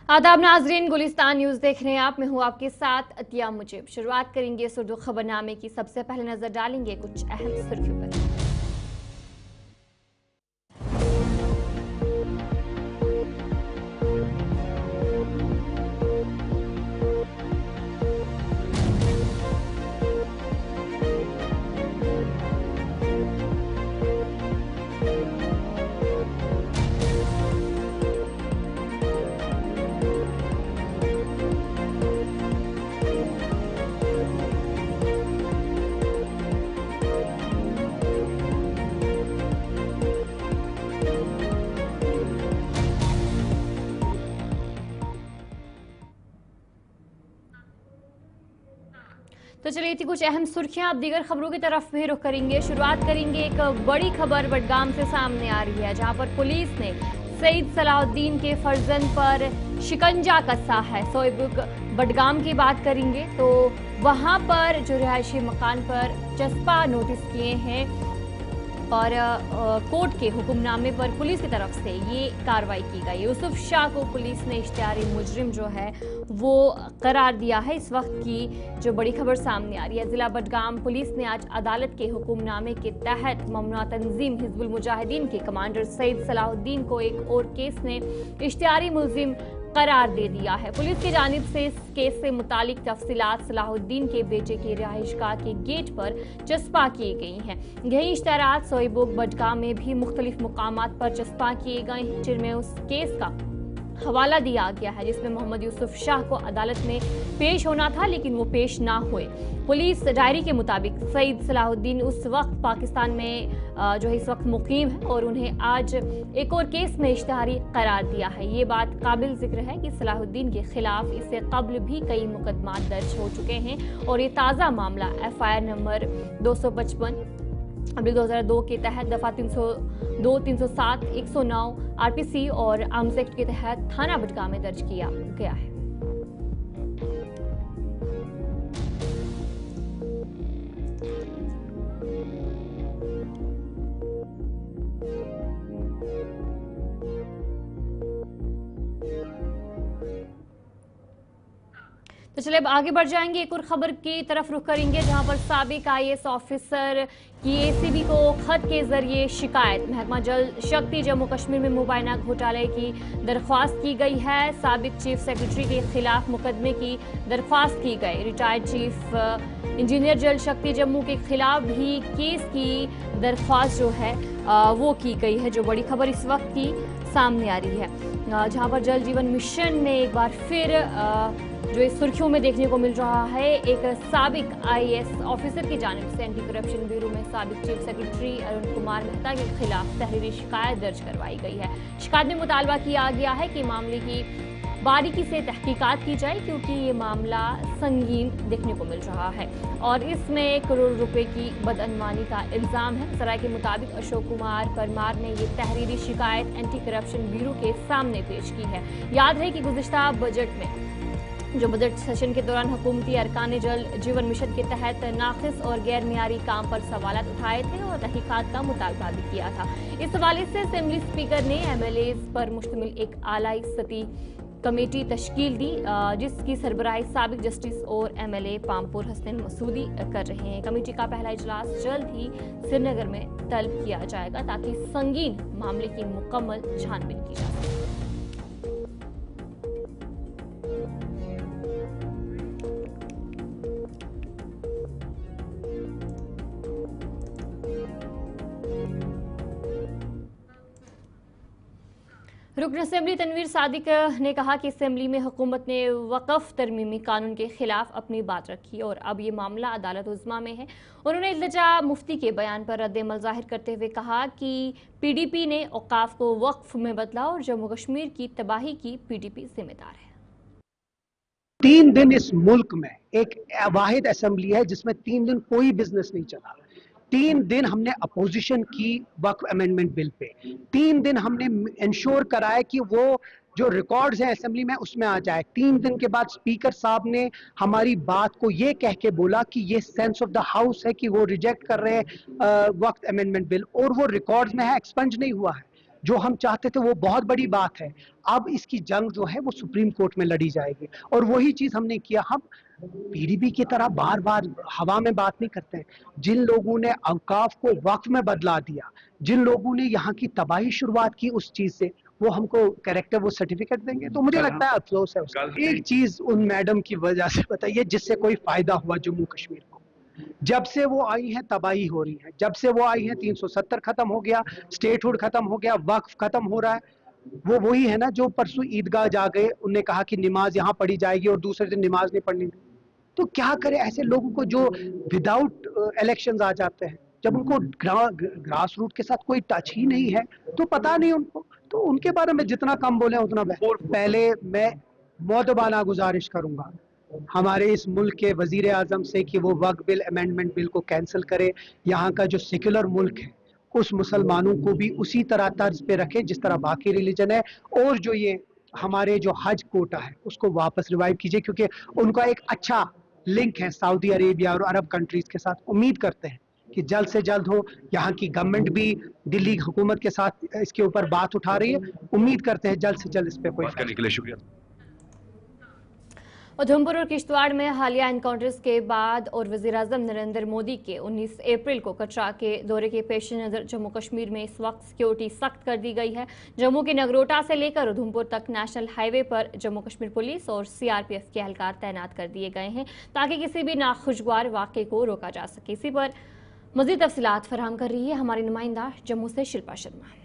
आदाब नाजरीन, गुलिस्तान न्यूज देख रहे हैं आप। मैं हूं आपके साथ अतिया मुजीब। शुरुआत करेंगे सुर्दू खबरनामे की। सबसे पहले नजर डालेंगे कुछ अहम सुर्खियों पर। तो चलिए थी कुछ अहम सुर्खियां। अब दीगर खबरों की तरफ भी रुख करेंगे। शुरुआत करेंगे एक बड़ी खबर बडगाम से सामने आ रही है, जहां पर पुलिस ने सईद सलाहुद्दीन के फर्जंद पर शिकंजा कसा है। सोईबुग बडगाम की बात करेंगे तो वहां पर जो रिहायशी मकान पर चस्पा नोटिस किए हैं और कोर्ट के हुक्मनामे पर पुलिस की तरफ से ये कार्रवाई की गई। यूसुफ शाह को पुलिस ने इश्तिहारी मुजरिम जो है वो करार दिया है। इस वक्त की जो बड़ी खबर सामने आ रही है, जिला बडगाम पुलिस ने आज अदालत के हुक्मनामे के तहत ममनुआ तंजीम हिजबुल मुजाहिदीन के कमांडर सईद सलाहुद्दीन को एक और केस में इश्तिहारी मुलजिम करार दे दिया है। पुलिस की जानिब से इस केस से मुतालिक तफसीलात सलाहुद्दीन के बेटे की रिहाइशगाह के गेट पर चस्पा की गई हैं। यही इश्तिहारात सोईबुग बडगाम में भी मुख्तलिफ मुकामात पर चस्पा किए गए हैं, जिनमें उस केस का हवाला दिया गया है जिसमें मोहम्मद यूसुफ शाह को अदालत में पेश होना था, लेकिन वो पेश ना हुए। पुलिस डायरी के मुताबिक सईद सलाहुद्दीन उस वक्त पाकिस्तान में जो है इस वक्त मुकीम है और उन्हें आज एक और केस में इश्तिहारी करार दिया है। ये बात काबिल जिक्र है कि सलाहुद्दीन के खिलाफ इससे कब्ल भी कई मुकदमात दर्ज हो चुके हैं और ये ताज़ा मामला FIR नंबर 255 अप्रैल 2002 के तहत दफा 302, 307, 109 RPC और आर्म्स एक्ट के तहत थाना बडगाम में दर्ज किया गया है। तो चलिए अब आगे बढ़ जाएंगे, एक और खबर की तरफ रुख करेंगे, जहां पर साबिक IAS ऑफिसर की ACB को खत के जरिए शिकायत। महकमा जल शक्ति जम्मू कश्मीर में मुबैना घोटाले की दरख्वास्त की गई है। साबिक चीफ सेक्रेटरी के खिलाफ मुकदमे की दरख्वास्त की गई। रिटायर्ड चीफ इंजीनियर जल शक्ति जम्मू के खिलाफ भी केस की दरख्वास्त जो है वो की गई है। जो बड़ी खबर इस वक्त की सामने आ रही है, जहां पर जल जीवन मिशन ने एक बार फिर जो इस सुर्खियों में देखने को मिल रहा है, एक साबिक IAS ऑफिसर की जानिब से एंटी करप्शन ब्यूरो में साबिक चीफ सेक्रेटरी अरुण कुमार मेहता के खिलाफ तहरीरी शिकायत दर्ज करवाई गई है। शिकायत में मुतालबा किया गया है कि मामले की बारीकी से तहकीकात की जाए, क्योंकि ये मामला संगीन देखने को मिल रहा है और इसमें करोड़ रुपए की बदअनवानी का इल्जाम है। सराय के मुताबिक अशोक कुमार परमार ने ये तहरीरी शिकायत एंटी करप्शन ब्यूरो के सामने पेश की है। याद है कि गुज़िश्ता बजट में जो बजट सेशन के दौरान हुकूमती अरकान जल जीवन मिशन के तहत नाक़िस और गैर मियारी काम पर सवालात उठाए थे और तहकीकात का मुतालबा भी किया था। इस हवाले से असेंबली स्पीकर ने MLAs पर मुश्तमिल एक आला सती कमेटी तश्कील दी, जिसकी सरबराही साबिक जस्टिस और MLA पामपुर हसनैन मसूदी कर रहे हैं। कमेटी का पहला इजलास जल्द ही श्रीनगर में तलब किया जाएगा ताकि संगीन मामले की मुकम्मल छानबीन की जा सके। रुकन असेंबली तनवीर सादिक ने कहा कि असेंबली में हुकूमत ने वक़फ़ तरमीमी कानून के खिलाफ अपनी बात रखी और अब ये मामला अदालत उज़्मा में है। उन्होंने इल्तिजा मुफ्ती के बयान पर रद्द-ए-अमल ज़ाहिर करते हुए कहा कि PDP ने औक़ाफ़ को वक्फ में बदला और जम्मू कश्मीर की तबाही की PDP जिम्मेदार है। 3 दिन इस मुल्क में एक वाहिद असेंबली है जिसमें 3 दिन कोई बिजनेस नहीं चला। 3 दिन हमने अपोजिशन की वक्फ अमेंडमेंट बिल पे, 3 दिन हमने इंश्योर कराया कि वो जो रिकॉर्ड्स हैं असेंबली में उसमें आ जाए। 3 दिन के बाद स्पीकर साहब ने हमारी बात को ये कह के बोला कि ये सेंस ऑफ द हाउस है कि वो रिजेक्ट कर रहे हैं वक्फ अमेंडमेंट बिल, और वो रिकॉर्ड्स में है, एक्सपंज नहीं हुआ है। जो हम चाहते थे वो बहुत बड़ी बात है। अब इसकी जंग जो है वो सुप्रीम कोर्ट में लड़ी जाएगी और वही चीज हमने किया। हम पीडीपी की तरह बार बार हवा में बात नहीं करते हैं। जिन लोगों ने औकाफ को वक्फ में बदला दिया, जिन लोगों ने यहाँ की तबाही शुरुआत की उस चीज से, वो हमको कैरेक्टर वो सर्टिफिकेट देंगे, तो मुझे लगता है अफसोस है उसका। एक चीज उन मैडम की वजह से बताइए जिससे कोई फायदा हुआ जम्मू कश्मीर को। जब से वो आई हैं तबाही हो रही है, जब से वो आई हैं 370 खत्म हो गया, स्टेटहुड खत्म हो गया, वक्फ खत्म हो रहा है। वो वही है ना जो परसों ईदगाह जा गए, उनने कहा कि नमाज यहाँ पढ़ी जाएगी और दूसरे दिन नमाज नहीं पढ़नी। तो क्या करे ऐसे लोगों को जो विदाउट इलेक्शंस आ जाते हैं, जब उनको ग्रास रूट के साथ कोई टच ही नहीं है तो पता नहीं उनको, तो उनके बारे में जितना कम बोले उतना बेहतर। पहले मैं मौदबाना गुजारिश करूंगा हमारे इस मुल्क के वजीर आजम से कि वो वक्फ बिल अमेंडमेंट बिल को कैंसिल करे। यहाँ का जो सेक्युलर मुल्क है उस मुसलमानों को भी उसी तरह तर्ज पे रखे जिस तरह बाकी रिलीजन है, और जो ये हमारे जो हज कोटा है उसको वापस रिवाइव कीजिए, क्योंकि उनका एक अच्छा लिंक है सऊदी अरेबिया और अरब कंट्रीज के साथ। उम्मीद करते हैं कि जल्द से जल्द हो। यहाँ की गवर्नमेंट भी दिल्ली हुकूमत के साथ इसके ऊपर बात उठा रही है। उम्मीद करते हैं जल्द से जल्द इस पे कोई बात करने के लिए शुक्रिया। उधमपुर और किश्तवाड़ में हालिया एनकाउंटर्स के बाद और वज़ीर-ए-आज़म नरेंद्र मोदी के 19 अप्रैल को कटरा के दौरे के पेश नज़र जम्मू कश्मीर में इस वक्त सिक्योरिटी सख्त कर दी गई है। जम्मू के नगरोटा से लेकर उधमपुर तक नेशनल हाईवे पर जम्मू कश्मीर पुलिस और सीआरपीएफ के एहलकार तैनात कर दिए गए हैं ताकि किसी भी नाखुशगवार वाक़े को रोका जा सके। इसी पर मज़ीद तफसीलात फराहम कर रही है हमारी नुमाइंदा जम्मू से शिल्पा शर्मा।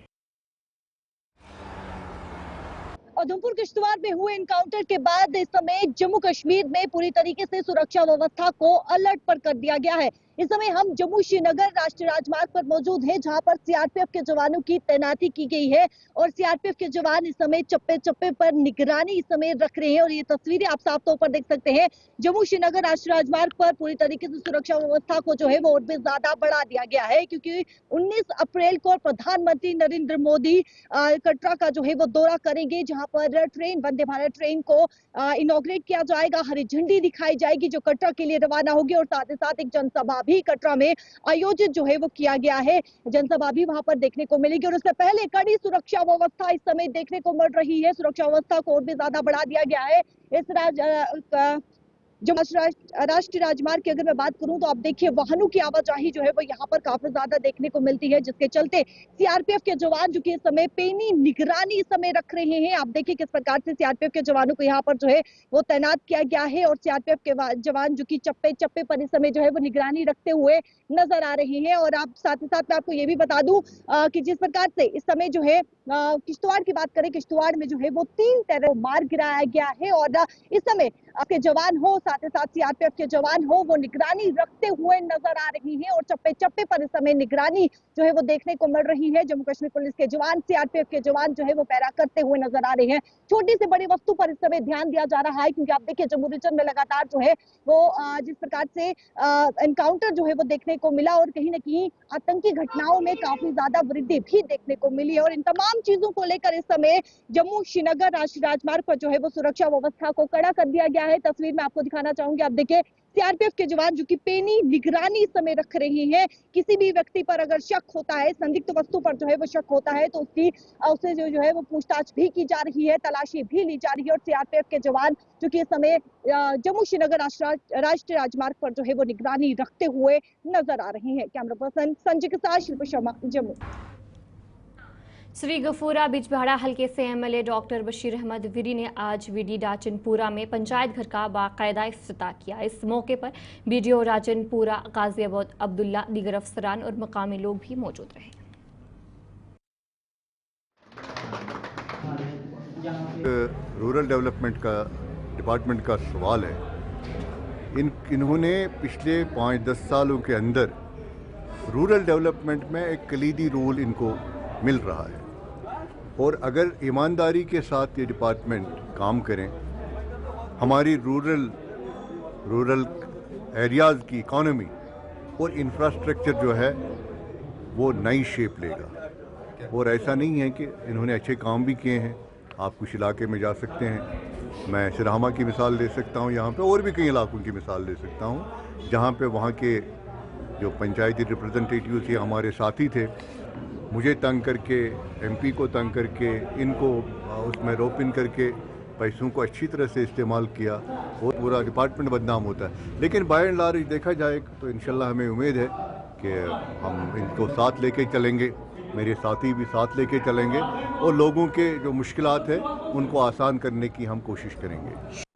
उधमपुर किश्तवाड़ में हुए एनकाउंटर के बाद इस समय जम्मू कश्मीर में पूरी तरीके से सुरक्षा व्यवस्था को अलर्ट पर कर दिया गया है। इस समय हम जम्मू श्रीनगर राष्ट्रीय राजमार्ग पर मौजूद हैं, जहां पर सीआरपीएफ के जवानों की तैनाती की गई है और सीआरपीएफ के जवान इस समय चप्पे चप्पे पर निगरानी इस समय रख रहे हैं। और ये तस्वीरें आप साफ तौर पर देख सकते हैं। जम्मू श्रीनगर राष्ट्रीय राजमार्ग पर पूरी तरीके से सुरक्षा व्यवस्था को जो है वो और भी ज्यादा बढ़ा दिया गया है, क्योंकि 19 अप्रैल को प्रधानमंत्री नरेंद्र मोदी कटरा का जो है वो दौरा करेंगे, जहां पर ट्रेन वंदे भारत ट्रेन को इनॉग्रेट किया जाएगा, हरी झंडी दिखाई जाएगी जो कटरा के लिए रवाना होगी और साथ ही साथ एक जनसभा भी कटरा में आयोजित जो है वो किया गया है। जनसभा भी वहां पर देखने को मिलेगी और उससे पहले कड़ी सुरक्षा व्यवस्था इस समय देखने को मिल रही है। सुरक्षा व्यवस्था को और भी ज्यादा बढ़ा दिया गया है। इस जो राष्ट्रीय राजमार्ग की अगर मैं बात करूं तो आप देखिए वाहनों की आवाजाही जो है वो यहाँ पर काफी ज्यादा देखने को मिलती है, जिसके चलते सीआरपीएफ के जवान जो कि इस समय पैनी निगरानी इस समय रख रहे हैं। आप देखिए किस प्रकार से सीआरपीएफ के जवानों को यहाँ पर जो है वो तैनात किया गया है और सीआरपीएफ के जवान जो कि चप्पे चप्पे पर इस समय जो है वो निगरानी रखते हुए नजर आ रहे हैं। और आप साथ ही साथ मैं आपको ये भी बता दूं कि जिस प्रकार से इस समय जो है किश्तवाड़ की बात करें, किश्तवाड़ में जो है वो 3 टेरर मार गिराया गया है और इस समय आपके जवान हो साथ ही साथ सीआरपीएफ के जवान हो वो निगरानी रखते हुए नजर आ रही हैं और चप्पे चप्पे पर इस समय निगरानी जो है वो देखने को मिल रही है। जम्मू कश्मीर पुलिस के जवान सीआरपीएफ के जवान जो है वो पैरा करते हुए नजर आ रहे हैं। छोटी से बड़ी वस्तु पर इस समय ध्यान दिया जा रहा है, क्योंकि आप देखिए जम्मू रीजन में लगातार जो है वो जिस प्रकार से एनकाउंटर जो है वो देखने को मिला और कहीं ना कहीं आतंकी घटनाओं में काफी ज्यादा वृद्धि भी देखने को मिली है। और इन तमाम चीजों को लेकर इस समय जम्मू श्रीनगर राष्ट्रीय राजमार्ग पर जो है वो सुरक्षा व्यवस्था को कड़ा कर दिया गया है। तस्वीर में आपको दिखाना चाहूंगी, आप देखिए सीआरपीएफ के जवान जो कि पैनी निगरानी इस समय रख रहे हैं। किसी भी व्यक्ति पर अगर शक होता है, संदिग्ध वस्तु पर जो है वो शक होता है तो उससे जो है वो पूछताछ भी की जा रही है, तलाशी भी ली जा रही है। और सीआरपीएफ के जवान जो कि इस समय जम्मू श्रीनगर राष्ट्रीय राजमार्ग पर जो है वो निगरानी रखते हुए नजर आ रहे हैं। कैमरा पर्सन संजय के साथ शिल्पा शर्मा, जम्मू। श्री गफूरा बिजबहाड़ा हल्के से एमएलए डॉक्टर बशीर अहमद विरी ने आज वीडी राजनपुरा में पंचायत घर का बाकायदा इफ्तिताह किया। इस मौके पर बीडीओ राजनपुरा गाजी अब्दुल्ला, दीगर अफसरान और मकामी लोग भी मौजूद रहे। रूरल डेवलपमेंट का डिपार्टमेंट का सवाल है। इन्होंने पिछले 5-10 सालों के अंदर रूरल डेवलपमेंट में एक कलीदी रोल इनको मिल रहा है और अगर ईमानदारी के साथ ये डिपार्टमेंट काम करें, हमारी रूरल एरियाज़ की इकॉनमी और इंफ्रास्ट्रक्चर जो है वो नई शेप लेगा। और ऐसा नहीं है कि इन्होंने अच्छे काम भी किए हैं। आप कुछ इलाके में जा सकते हैं, मैं सिरामा की मिसाल ले सकता हूँ यहाँ पे, और भी कई इलाकों की मिसाल ले सकता हूँ जहाँ पे वहाँ के जो पंचायती रिप्रेजेंटेटिव्स या हमारे साथी थे मुझे तंग करके, MP को तंग करके, इनको उसमें रोप इन करके पैसों को अच्छी तरह से इस्तेमाल किया, वो पूरा डिपार्टमेंट बदनाम होता है। लेकिन बाय एंड लार्ज देखा जाए तो इंशाल्लाह हमें उम्मीद है कि हम इनको साथ लेके चलेंगे, मेरे साथी भी साथ लेके चलेंगे और लोगों के जो मुश्किलात है उनको आसान करने की हम कोशिश करेंगे।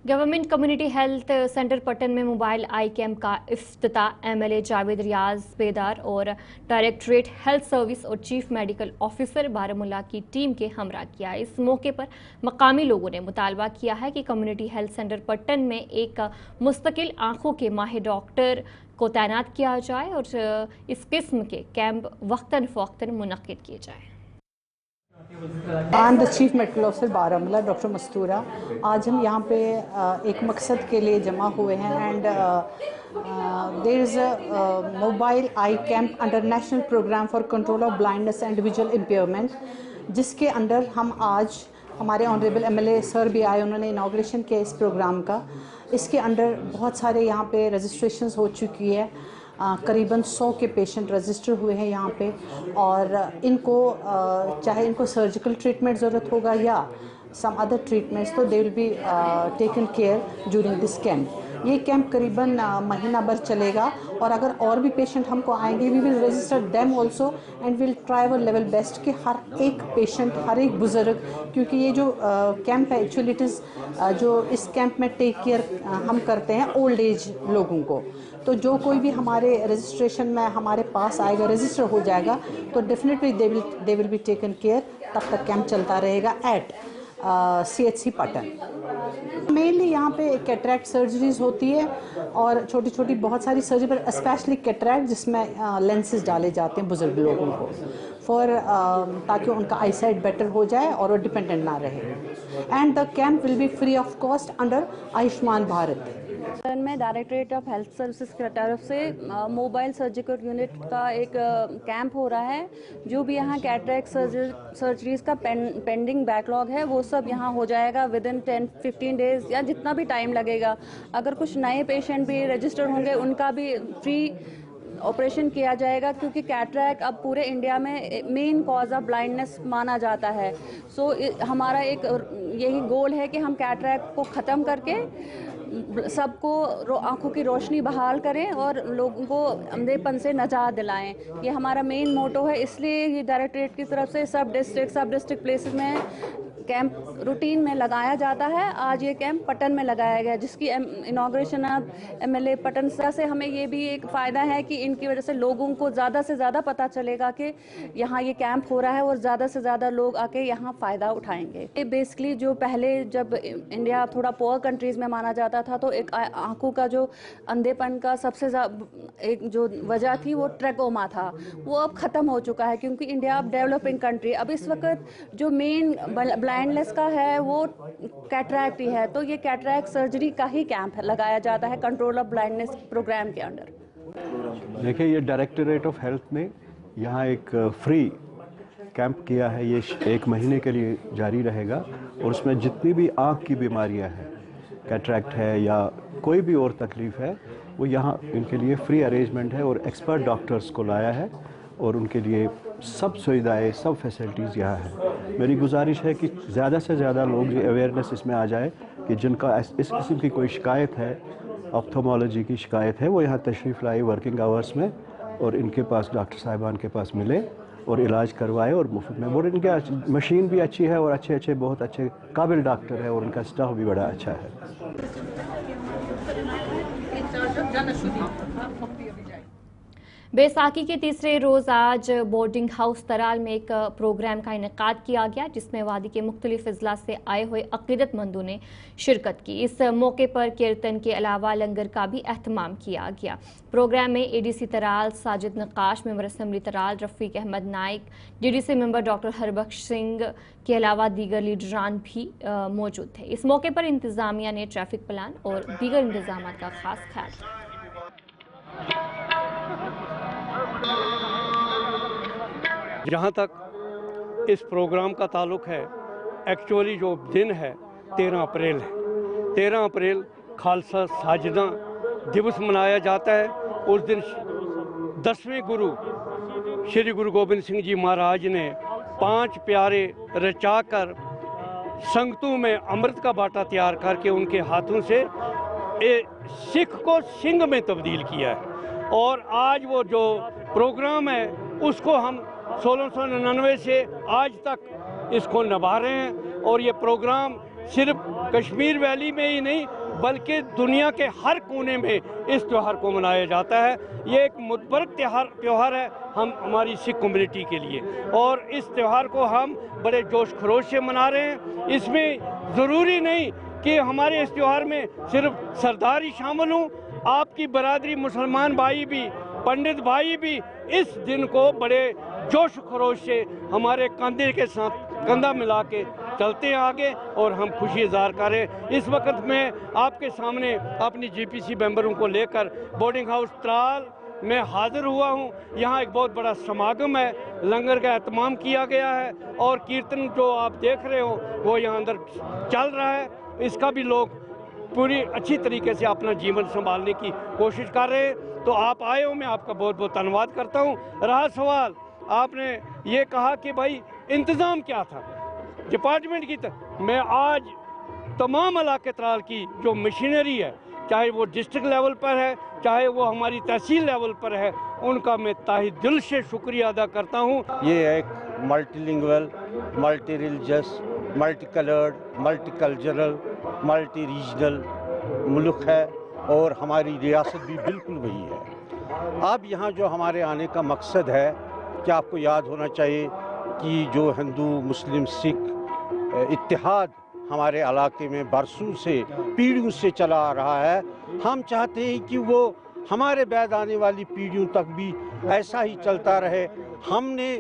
Government community health centre Patan में मोबाइल आई कैम्प का इफ्तिताह MLA जावेद रियाज बेदार और डायरेक्टरेट हेल्थ सर्विस और चीफ मेडिकल ऑफिसर बारामूला की टीम के हमरा किया। इस मौके पर मकामी लोगों ने मुतालबा किया है कि कम्युनिटी हेल्थ सेंटर पटन में एक मुस्तकिल आंखों के माहिर डॉक्टर को तैनात किया जाए और इस किस्म के कैंप वक्तन फ़वक्तन मुनक्किद किए जाए। I am the chief medical officer Baramulla doctor Mastoora. आज हम यहाँ पे एक मकसद के लिए जमा हुए हैं and there is a mobile eye camp under national programme for control of blindness and visual impairment, जिसके अंडर हम आज हमारे ऑनरेबल MLA सर भी आए, उन्होंने इनाग्रेशन किया इस प्रोग्राम का। इसके अंडर बहुत सारे यहाँ पे रजिस्ट्रेशंस हो चुकी है, करीबन 100 के पेशेंट रजिस्टर हुए हैं यहाँ पे और इनको चाहे इनको सर्जिकल ट्रीटमेंट ज़रूरत होगा या सम अदर ट्रीटमेंट्स, तो they will be taken care during this camp. ये कैंप करीबन महीना भर चलेगा और अगर और भी पेशेंट हमको आएंगे we will register them also and will try our level best कि हर एक पेशेंट, हर एक बुज़ुर्ग, क्योंकि ये जो कैंप है एक्चुअली इट इज़ जो इस कैंप में टेक केयर हम करते हैं ओल्ड एज लोगों को। तो जो कोई भी हमारे रजिस्ट्रेशन में हमारे पास आएगा, रजिस्टर हो जाएगा, तो definitely they will be taken care. तब तक कैंप चलता रहेगा एट CHC पटन। मेनली यहाँ पे कैटरैक्ट सर्जरीज होती है और छोटी छोटी बहुत सारी सर्जरी, पर स्पेशली कैटरैक्ट जिसमें लेंसेज डाले जाते हैं बुजुर्ग लोगों को फॉर ताकि उनका आई साइट बेटर हो जाए और वो डिपेंडेंट ना रहे। And the camp will be free of cost under Ayushman Bharat. में डायरेक्टरेट ऑफ हेल्थ सर्विसेज की तरफ से मोबाइल सर्जिकल यूनिट का एक कैंप हो रहा है। जो भी यहाँ कैटरैक्ट सर्जरीज का पेंडिंग बैकलॉग है वो सब यहाँ हो जाएगा विद इन 10-15 डेज या जितना भी टाइम लगेगा। अगर कुछ नए पेशेंट भी रजिस्टर होंगे उनका भी फ्री ऑपरेशन किया जाएगा, क्योंकि कैटरैक्ट अब पूरे इंडिया में मेन कॉज ऑफ ब्लाइंडनेस माना जाता है। सो हमारा एक यही गोल है कि हम कैटरैक्ट को ख़त्म करके सबको आंखों की रोशनी बहाल करें और लोगों को अंधेपन से निजात दिलाएं। ये हमारा मेन मोटो है, इसलिए ये डायरेक्टरेट की तरफ से सब डिस्ट्रिक्ट प्लेसेस में कैंप रूटीन में लगाया जाता है। आज ये कैंप पटन में लगाया गया, जिसकी इनाग्रेशन अब MLA पटन से हमें ये भी एक फ़ायदा है कि इनकी वजह से लोगों को ज़्यादा से ज़्यादा पता चलेगा कि यहाँ ये कैंप हो रहा है और ज़्यादा से ज़्यादा लोग आके यहाँ फ़ायदा उठाएंगे। ये बेसिकली जो पहले जब इंडिया थोड़ा पुअर कंट्रीज़ में माना जाता था, तो एक आंखों का जो अंधेपन का सबसे एक जो वजह थी वो ट्रैकोमा था, वो अब ख़त्म हो चुका है, क्योंकि इंडिया अब डेवलपिंग कंट्री। अब इस वक्त जो मेन ब्लाइंडनेस का है वो कैटरैक्ट ही है, तो ये कैटरैक्ट सर्जरी का ही कैंप लगाया जाता है कंट्रोल ऑफ ब्लाइंडनेस प्रोग्राम के अंडर। देखिए, ये डायरेक्टरेट ऑफ हेल्थ ने यहाँ एक फ्री कैंप किया है। ये 1 महीने के लिए जारी रहेगा और उसमें जितनी भी आँख की बीमारियाँ हैं, कैटरैक्ट है या कोई भी और तकलीफ़ है, वो यहाँ इनके लिए फ्री अरेंजमेंट है और एक्सपर्ट डॉक्टर्स को लाया है और उनके लिए सब सुविधाएं, सब फैसिलिटीज़ यहाँ है। मेरी गुजारिश है कि ज़्यादा से ज़्यादा लोग ये अवेयरनेस इसमें आ जाए कि जिनका इस किस्म की कोई शिकायत है, ऑप्थोमोलॉजी की शिकायत है, वो यहाँ तशरीफ़ लाए वर्किंग आवर्स में और इनके पास डॉक्टर साहिबान के पास मिले और इलाज करवाए और मुफ्त में। और इनके मशीन भी अच्छी है और अच्छे बहुत अच्छे काबिल डॉक्टर है और उनका स्टाफ भी बड़ा अच्छा है। बैसाखी के तीसरे रोज़ आज बोर्डिंग हाउस तराल में एक प्रोग्राम का इनेकाद किया गया, जिसमें वादी के मुख्तलिफ अजला से आए हुए अक़ीदतमंदों ने शिरकत की। इस मौके पर कीर्तन के अलावा लंगर का भी एहतमाम किया गया। प्रोग्राम में ADC Tral Sajid Naqqash, member assembly Tral Rafiq Ahmad Naik, DDC member doctor Harbakhsh Singh के अलावा दीगर लीडरान भी मौजूद थे। इस मौके पर इंतज़ामिया ने ट्रैफिक प्लान और दीगर इंतजाम का खास ख्याल रखा। जहाँ तक इस प्रोग्राम का ताल्लुक़ है, एक्चुअली जो दिन है 13 अप्रैल है। 13 अप्रैल खालसा साजिदा दिवस मनाया जाता है। उस दिन 10वें गुरु श्री गुरु गोबिंद सिंह जी महाराज ने 5 प्यारे रचाकर संगतों में अमृत का बाटा तैयार करके उनके हाथों से सिख को सिंह में तब्दील किया है। और आज वो जो प्रोग्राम है उसको हम 1699 से आज तक इसको निभा रहे हैं। और ये प्रोग्राम सिर्फ कश्मीर वैली में ही नहीं बल्कि दुनिया के हर कोने में इस त्यौहार को मनाया जाता है। ये एक मुतबरक त्यौहार है हमारी सिख कम्युनिटी के लिए, और इस त्यौहार को हम बड़े जोश खरोश से मना रहे हैं। इसमें ज़रूरी नहीं कि हमारे इस त्यौहार में सिर्फ सरदार ही शामिल हों, आपकी बरादरी मुसलमान भाई भी, पंडित भाई भी इस दिन को बड़े जोश खरोश से हमारे कंधे के साथ कंधा मिला के चलते हैं आगे, और हम खुशी इज़हार करें। इस वक्त मैं आपके सामने अपनी जीपीसी मेंबरों को लेकर बोर्डिंग हाउस त्राल में हाजिर हुआ हूँ। यहाँ एक बहुत बड़ा समागम है, लंगर का एहतमाम किया गया है और कीर्तन जो आप देख रहे हो वो यहाँ अंदर चल रहा है। इसका भी लोग पूरी अच्छी तरीके से अपना जीवन संभालने की कोशिश कर रहे हैं। तो आप आए हो, मैं आपका बहुत बहुत धन्यवाद करता हूँ। रहा सवाल, आपने ये कहा कि भाई इंतज़ाम क्या था डिपार्टमेंट की मैं आज तमाम इलाके त्राल की जो मशीनरी है, चाहे वो डिस्ट्रिक्ट लेवल पर है चाहे वो हमारी तहसील लेवल पर है, उनका मैं ताहे दिल से शुक्रिया अदा करता हूँ। ये एक multilingual, multi religious, multi coloured, multi cultural, multi regional मुल्क है और हमारी रियासत भी बिल्कुल वही है। अब यहाँ जो हमारे आने का मकसद है कि आपको याद होना चाहिए कि जो हिंदू मुस्लिम सिख इत्तेहाद हमारे इलाके में बरसों से पीढ़ियों से चला आ रहा है, हम चाहते हैं कि वो हमारे बाद आने वाली पीढ़ियों तक भी ऐसा ही चलता रहे। हमने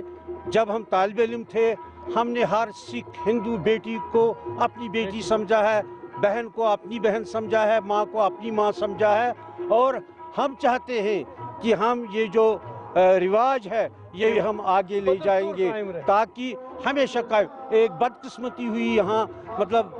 जब हम तालिब इल्म थे हमने हर सिख हिंदू बेटी को अपनी बेटी समझा है, बहन को अपनी बहन समझा है, माँ को अपनी माँ समझा है, और हम चाहते हैं कि हम ये जो रिवाज है ये हम आगे ले जाएंगे ताकि हमेशा का एक बदकिस्मती हुई यहाँ मतलब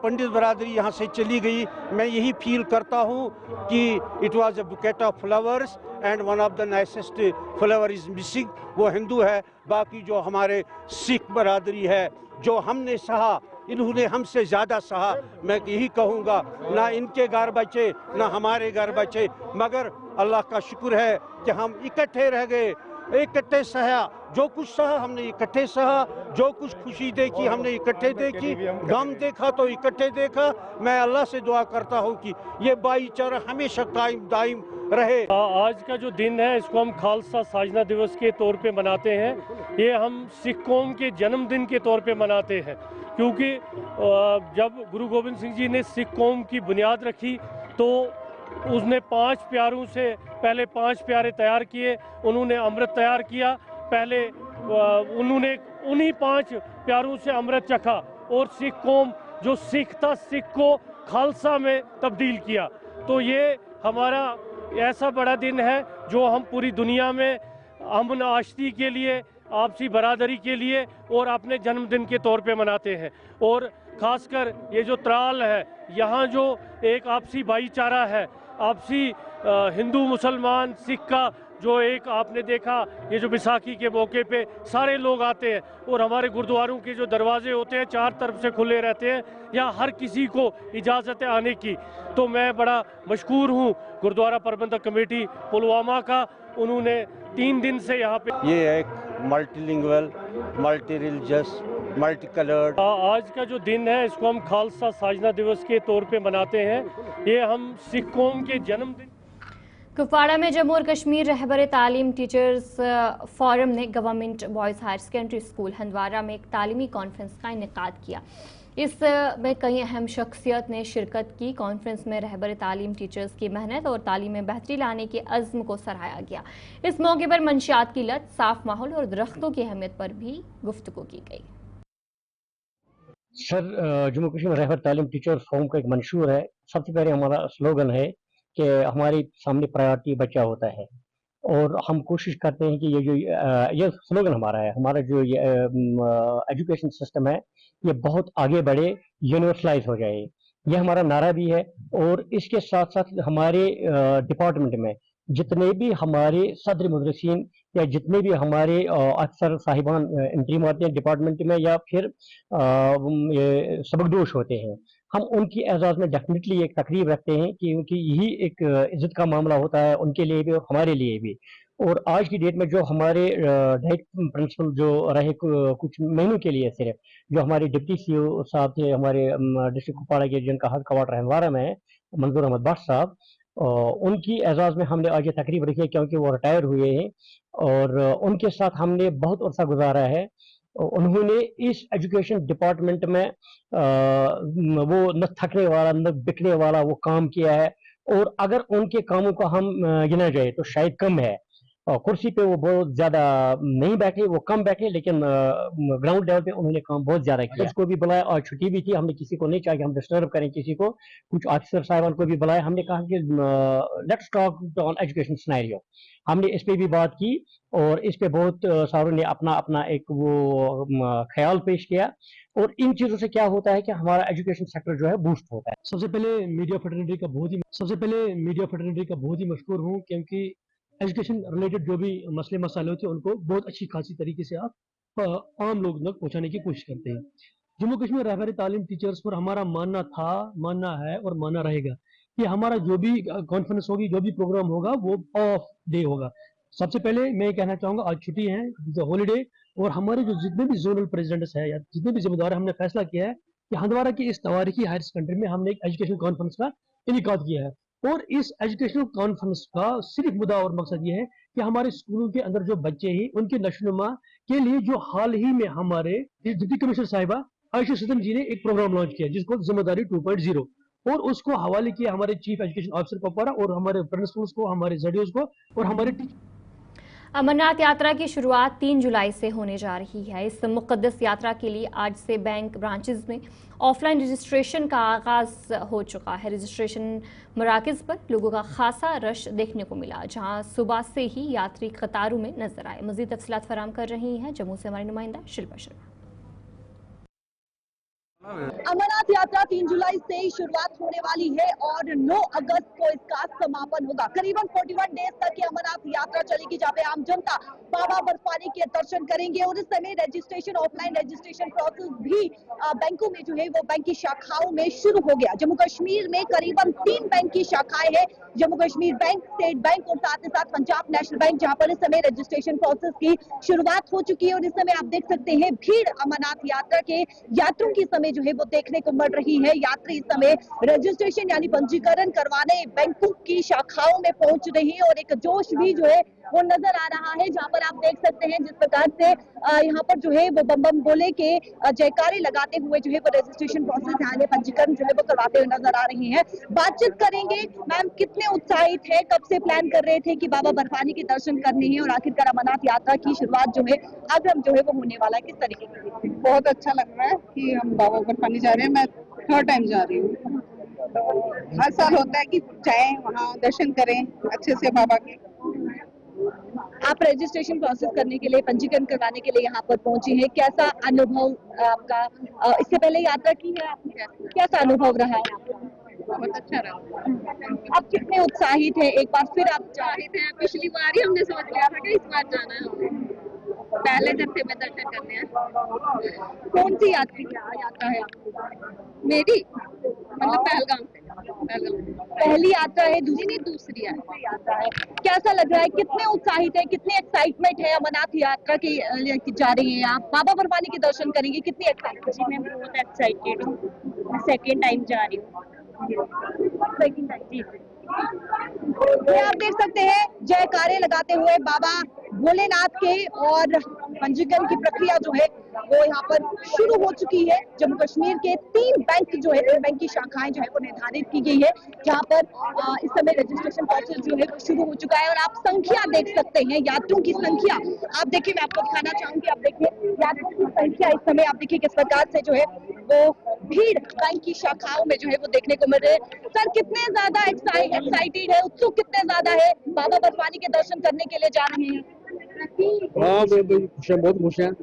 पंडित बरादरी यहाँ से चली गई। मैं यही फील करता हूँ कि it was a bouquet of flowers and one of the nicest flower is missing. वो हिंदू है, बाकी जो हमारे सिख बरादरी है जो हमने सहा इन्होंने हमसे ज़्यादा सहा। मैं यही कहूँगा ना इनके घर बचे ना हमारे घर बचे, मगर अल्लाह का शुक्र है कि हम इकट्ठे रह गए, इकट्ठे सहा, जो कुछ सहा हमने इकट्ठे सहा, जो कुछ खुशी देखी हमने इकट्ठे देखी, गम देखा तो इकट्ठे देखा। मैं अल्लाह से दुआ करता हूँ कि ये भाईचारा हमेशा कायम दायम रहे। आज का जो दिन है इसको हम खालसा साजना दिवस के तौर पे मनाते हैं। ये हम सिख कौम के जन्मदिन के तौर पे मनाते हैं क्योंकि जब गुरु गोबिंद सिंह जी ने सिख कौम की बुनियाद रखी तो उसने 5 प्यारों से पहले 5 प्यारे तैयार किए, उन्होंने अमृत तैयार किया। पहले उन्होंने उन्हीं 5 प्यारों से अमृत चखा और सिख कौम जो सिख था सिख को खालसा में तब्दील किया। तो ये हमारा ऐसा बड़ा दिन है जो हम पूरी दुनिया में अमन आश्ती के लिए, आपसी बरादरी के लिए और अपने जन्मदिन के तौर पे मनाते हैं। और ख़ासकर ये जो त्राल है यहाँ जो एक आपसी भाईचारा है, आपसी हिंदू मुसलमान सिख का जो एक आपने देखा ये जो बैसाखी के मौके पे सारे लोग आते हैं और हमारे गुरुद्वारों के जो दरवाजे होते हैं 4 तरफ से खुले रहते हैं, यहाँ हर किसी को इजाज़त है आने की। तो मैं बड़ा मशकूर हूँ गुरुद्वारा प्रबंधक कमेटी पुलवामा का, उन्होंने 3 दिन से यहाँ पे ये एक multilingual, multi religious, multi coloured. आज का जो दिन है इसको हम खालसा साजना दिवस के तौर पे मनाते हैं। ये हम सिख कौम के जन्मदिन। कुपवाड़ा में जम्मू और कश्मीर रहबर तालीम टीचर्स फोरम ने government boys higher secondary school Handwara में एक तालीमी कॉन्फ्रेंस का इनेकाद किया। इसमें कई अहम शख्सियत ने शिरकत की। कॉन्फ्रेंस में रहबर तालीम टीचर्स की मेहनत और तालीम में बेहतरी लाने के अज़्म को सराहा गया। इस मौके पर मंशियात की लत, साफ माहौल और दरख्तों की अहमियत पर भी गुफ्तगू की गई। Sir, Jammu Kashmir Rahbar Taleem teachers forum का एक मंशूर है। सबसे पहले हमारा स्लोगन है कि हमारे सामने प्रायोरिटी बच्चा होता है और हम कोशिश करते हैं कि ये स्लोगन हमारा है, हमारा जो एजुकेशन सिस्टम है ये बहुत आगे बढ़े, यूनिवर्सलाइज हो जाए। यह हमारा नारा भी है। और इसके साथ साथ हमारे डिपार्टमेंट में जितने भी हमारे सदर मुदरसिन या जितने भी हमारे अफसर साहिबान इंटरीम आते हैं डिपार्टमेंट में या फिर ये सबकदोश होते हैं, हम उनकी एजाज़ में डेफिनेटली एक तकरीब रखते हैं क्योंकि यही एक इज्जत का मामला होता है उनके लिए भी और हमारे लिए भी। और आज की डेट में जो हमारे डाइट प्रिंसिपल जो रहे कुछ महीनों के लिए सिर्फ, जो हमारे डिप्टी सीईओ साहब थे हमारे डिस्ट्रिक्ट कुपवाड़ा के, जिनका हेड क्वार्टर हंदवाड़ा में है, मंजूर अहमद बख्श साहब, उनकी एजाज़ में हमने आज ये तकरीब रखी है क्योंकि वो रिटायर हुए हैं और उनके साथ हमने बहुत अरसा गुजारा है। उन्होंने इस एजुकेशन डिपार्टमेंट में वो न थकने वाला न बिकने वाला वो काम किया है। और अगर उनके कामों को हम गिना जाए तो शायद कम है। कुर्सी पे वो बहुत ज़्यादा नहीं बैठे, वो कम बैठे, लेकिन ग्राउंड लेवल पे उन्होंने काम बहुत ज़्यादा किया। उसको भी बुलाया और छुट्टी भी थी, हमने किसी को नहीं चाहा कि हम डिस्टर्ब करें किसी को। कुछ ऑफिसर साहिबान को भी बुलाया, हमने कहा कि let's talk on education scenario. हमने इस पे भी बात की और इस पे बहुत सारों ने अपना अपना एक वो ख्याल पेश किया। और इन चीज़ों से क्या होता है कि हमारा एजुकेशन सेक्टर जो है बूस्ट होता है। सबसे पहले मीडिया फैटर्निटी का बहुत ही मशहूर हूँ क्योंकि एजुकेशन रिलेटेड जो भी मसले मसाले होते हैं उनको बहुत अच्छी खासी तरीके से आप आम लोग तक पहुँचाने की कोशिश करते हैं। जम्मू कश्मीर रहबर तालीम टीचर्स पर हमारा मानना था, मानना है और मानना रहेगा कि हमारा जो भी कॉन्फ्रेंस होगी, जो भी प्रोग्राम होगा वो ऑफ डे होगा। सबसे पहले मैं कहना चाहूँगा आज छुट्टी है, हॉलीडे, और हमारे जो जितने भी जोनल प्रेसिडेंट्स है या जितने भी जिम्मेदार, हमने फैसला किया है कि हंदवाड़ा की इस तवारीखी हायर सेकेंडरी में हमने एक एजुकेशन कॉन्फ्रेंस का इनेकाद किया है। और इस एजुकेशनल कॉन्फ्रेंस का सिर्फ मुद्दा और मकसद ये है कि हमारे स्कूलों के अंदर जो बच्चे हैं उनके नशोनुमा के लिए जो हाल ही में हमारे डिप्टी कमिश्नर साहिबा आयशा सदन जी ने एक प्रोग्राम लॉन्च किया जिसको जिम्मेदारी 2.0, और उसको हवाले किया हमारे चीफ एजुकेशन ऑफिसर कुपवाड़ा और हमारे प्रिंसिपल्स को, हमारे ZDOs को और हमारे टीचर। अमरनाथ यात्रा की शुरुआत 3 जुलाई से होने जा रही है। इस मुक़द्दस यात्रा के लिए आज से बैंक ब्रांचेस में ऑफलाइन रजिस्ट्रेशन का आगाज़ हो चुका है। रजिस्ट्रेशन मराकज़ पर लोगों का खासा रश देखने को मिला, जहां सुबह से ही यात्री कतारों में नजर आए। मज़ीद तफ़सीलात फराहम कर रही हैं जम्मू से हमारी नुमाइंदा शिल्पा शर्मा। अमरनाथ यात्रा 3 जुलाई से शुरुआत होने वाली है और 9 अगस्त को इसका समापन होगा। करीबन 41 डेज तक ये अमरनाथ यात्रा चलेगी, जहाँ पे आम जनता बाबा बर्फानी के दर्शन करेंगे। और इस समय रजिस्ट्रेशन, ऑफलाइन रजिस्ट्रेशन प्रोसेस भी बैंकों में जो है वो बैंक की शाखाओं में शुरू हो गया। जम्मू कश्मीर में करीबन 3 बैंक की शाखाएं हैं, Jammu Kashmir bank, state bank और साथ ही साथ पंजाब नेशनल बैंक, जहाँ पर इस समय रजिस्ट्रेशन प्रोसेस की शुरुआत हो चुकी है। और इस समय आप देख सकते हैं भीड़ अमरनाथ यात्रा के यात्रियों की समय जो है वो देखने को मिल रही है। यात्री इस समय रजिस्ट्रेशन यानी पंजीकरण करवाने बैंकों की शाखाओं में पहुंच रही है और एक जोश भी जो है वो नजर आ रहा है, जहां पर आप देख सकते हैं जिस प्रकार से यहाँ पर जो है वो बम बम बोले के जयकारे लगाते हुए जो है वो रजिस्ट्रेशन प्रोसेस यानी पंजीकरण जो है वो करवाते हुए नजर आ रही हैं। बातचीत करेंगे, मैम कितने उत्साहित है, कब से प्लान कर रहे थे कि बाबा बर्फानी के दर्शन करने हैं और आखिरकार अमरनाथ यात्रा की शुरुआत जो है अब हम जो है वो होने वाला है, किस तरीके से? बहुत अच्छा लग रहा है कि हम बाबा बर्फानी जा रहे हैं। मैं 3rd टाइम जा रही हूँ। हर साल होता है कि जाएं वहाँ दर्शन करें अच्छे से बाबा के। आप रजिस्ट्रेशन प्रोसेस करने के लिए, पंजीकरण करवाने के लिए यहाँ पर पहुंची हैं, कैसा अनुभव आपका? इससे पहले यात्रा की है आपने, कैसा अनुभव रहा है आपका? बहुत अच्छा रहा। आप कितने उत्साहित हैं? एक बार फिर आप उत्साहित हैं। पिछली बार ही हमने सोच लिया था कि इस बार जाना है हमें, पहले जत्थे में दर्शन करने हैं। कौन सी यात्रा है आपकी? मेरी मतलब पहलगाम से। पहली यात्रा है, दूसरी यात्रा है। कैसा लग रहा है, कितने उत्साहित है, कितनी एक्साइटमेंट है अमरनाथ यात्रा की जा रही है आप? बाबा बर्फानी के दर्शन करेंगे, कितनी एक्साइटमेंट? जी मैं बहुत एक्साइटेड हूँ, मैं 2nd टाइम जा रही हूँ। सेकंड टाइम जी। आप देख सकते हैं जयकारे लगाते हुए बाबा भोलेनाथ के, और पंजीकरण की प्रक्रिया जो है वो यहाँ पर शुरू हो चुकी है। जम्मू कश्मीर के 3 बैंक जो है, बैंक की शाखाएं जो है वो निर्धारित की गई है, जहाँ पर इस समय रजिस्ट्रेशन प्रोसेस जो है वो शुरू हो चुका है। और आप संख्या देख सकते हैं, यात्रियों की संख्या आप देखिए, मैं आपको दिखाना चाहूंगी। आप देखिए यात्रियों की संख्या इस समय, आप देखिए किस प्रकार से जो है वो भीड़ बैंक की शाखाओं में जो है वो देखने को मिल रहे हैं। सर कितने ज्यादा एक्साइटेड है, उत्सुक कितने ज्यादा है, बाबा बर्फानी के दर्शन करने के लिए जा रहे हैं? हाँ, बहुत खुश हैं।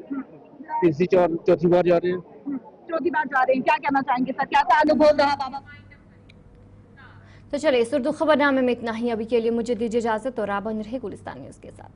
तीसरी चौथी बार जा रहे हैं। चौथी बार जा रहे हैं, क्या कहना चाहेंगे सर, क्या था अनुभव रहा बाबा? तो चलिए इस उर्दू खबरनामे में इतना ही। अभी के लिए मुझे दीजिए इजाजत और आप बन रहे गुलिस्तान न्यूज के साथ।